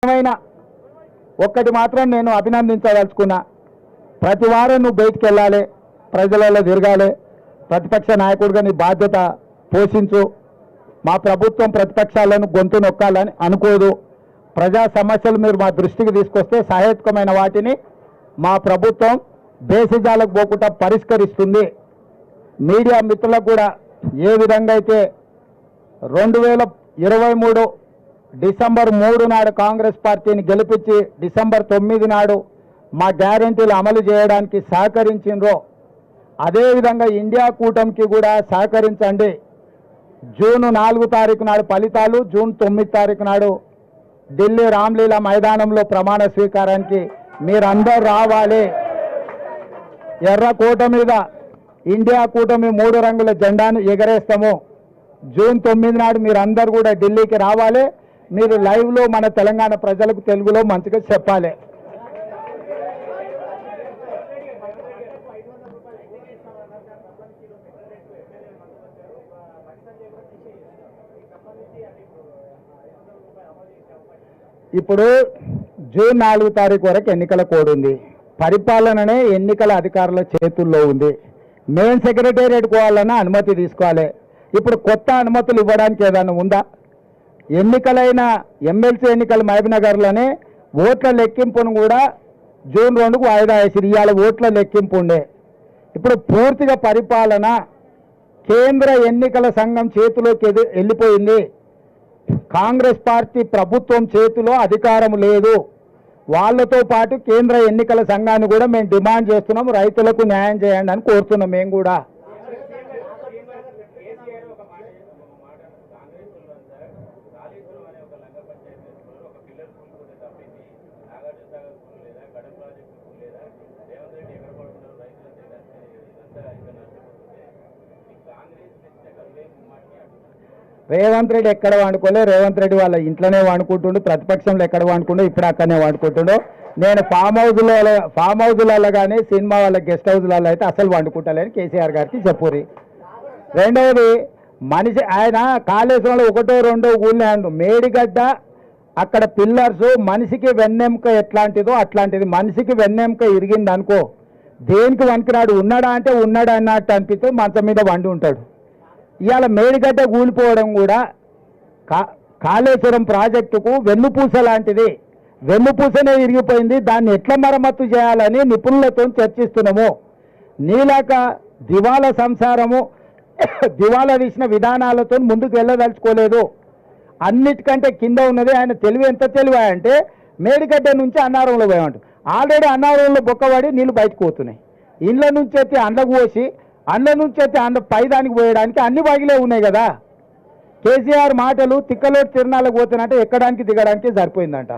ఏమైనా ఒక్కటి మాత్రం నేను అభినందించదలుచుకున్నా, ప్రతి వారం నువ్వు బయటికి వెళ్ళాలి, ప్రజలలో తిరగాలి, ప్రతిపక్ష నాయకుడిగా నీ బాధ్యత పోషించు. మా ప్రభుత్వం ప్రతిపక్షాలను గొంతు నొక్కాలని అనుకోదు. ప్రజా సమస్యలు మీరు మా దృష్టికి తీసుకొస్తే సహేతుకమైన వాటిని మా ప్రభుత్వం బేసిజాలకు పోకుండా పరిష్కరిస్తుంది. మీడియా మిత్రులకు కూడా ఏ విధంగా అయితే 2023 డిసెంబర్ 3 నాడు కాంగ్రెస్ పార్టీని గెలిపించి డిసెంబర్ 9 నాడు మా గ్యారెంటీలు అమలు చేయడానికి సహకరించిండ్రో అదేవిధంగా ఇండియా కూటమికి కూడా సహకరించండి. జూన్ 4 తారీఖు నాడు ఫలితాలు, జూన్ 9 తారీఖు నాడు ఢిల్లీ రామ్లీలా మైదానంలో ప్రమాణ స్వీకారానికి మీరందరూ రావాలి. ఎర్రకోట మీద ఇండియా కూటమి 3 రంగుల జెండాను ఎగరేస్తాము. జూన్ 9 నాడు మీరందరూ కూడా ఢిల్లీకి రావాలి. మీరు లైవ్లో మన తెలంగాణ ప్రజలకు తెలుగులో మంచిగా చెప్పాలి. ఇప్పుడు జూన్ 4 తారీఖు వరకు ఎన్నికల కోడ్ ఉంది. పరిపాలననే ఎన్నికల అధికారుల చేతుల్లో ఉంది. మెయిన్ సెక్రటేరియట్ పోవాలన్నా అనుమతి తీసుకోవాలి. ఇప్పుడు కొత్త అనుమతులు ఇవ్వడానికి ఏదైనా ఉందా? ఎన్నికలైన ఎమ్మెల్సీ ఎన్నికలు మహబూబ్నగర్లోనే ఓట్ల లెక్కింపును కూడా జూన్ 2కు వాయిదా వేసి ఇవాళ ఓట్ల లెక్కింపు ఉండే. ఇప్పుడు పూర్తిగా పరిపాలన కేంద్ర ఎన్నికల సంఘం చేతిలోకి వెళ్ళిపోయింది. కాంగ్రెస్ పార్టీ ప్రభుత్వం చేతిలో అధికారం లేదు. వాళ్ళతో పాటు కేంద్ర ఎన్నికల సంఘాన్ని కూడా మేము డిమాండ్ చేస్తున్నాం, రైతులకు న్యాయం చేయండి అని కోరుతున్నాం. మేము కూడా రేవంత్ రెడ్డి ఎక్కడ వాడుకోలే. రేవంత్ రెడ్డి వాళ్ళ ఇంట్లోనే వాడుకుంటుండు, ప్రతిపక్షంలో ఎక్కడ వాడుకుంటూ ఇప్పుడు అక్కడనే వాడుకుంటుండు. నేను ఫామ్ హౌజులలో కానీ సినిమా వాళ్ళ గెస్ట్ హౌజ్లలో అయితే అసలు వండుకుంటలేని కేసీఆర్ గారికి చెప్పురి. రెండవది మనిషి ఆయన కాళేశ్వరంలో 1, 2 ఊళ్ళో మేడిగడ్డ అక్కడ పిల్లర్స్ మనిషికి వెన్నెముక ఎట్లాంటిదో అట్లాంటిది. మనిషికి వెన్నెముక ఇరిగింది అనుకో దేనికి వణికిరాడు. ఉన్నాడా అంటే ఉన్నాడా అన్నట్టు అనిపిస్తే మంచం మీద వండి ఉంటాడు. ఇవాళ మేడిగడ్డ కూలిపోవడం కూడా కాళేశ్వరం ప్రాజెక్టుకు వెన్నుపూస లాంటిది. వెన్నుపూసనే ఇరిగిపోయింది. దాన్ని ఎట్లా మరమ్మత్తు చేయాలని నిపుణులతో చర్చిస్తున్నాము. నీలాక దివాలా సంసారము దివాలా తీసిన విధానాలతో ముందుకు వెళ్ళదలుచుకోలేదు. అన్నిటికంటే కింద ఉన్నది ఆయన తెలివి. ఎంత తెలివి అంటే మేడిగడ్డ నుంచి అన్నారంలో పోయామంట. ఆల్రెడీ అన్నారంలో బొక్కబడి నీళ్ళు బయటకు పోతున్నాయి. ఇళ్ళ నుంచి అయితే అండకు పోసి అండ్ల నుంచి అయితే పైదానికి పోయడానికి అన్ని బాగిలే ఉన్నాయి కదా. కేసీఆర్ మాటలు తిక్కలోటి తిరణాలకు పోతున్నట్టే ఎక్కడానికి దిగడానికి సరిపోయిందంట.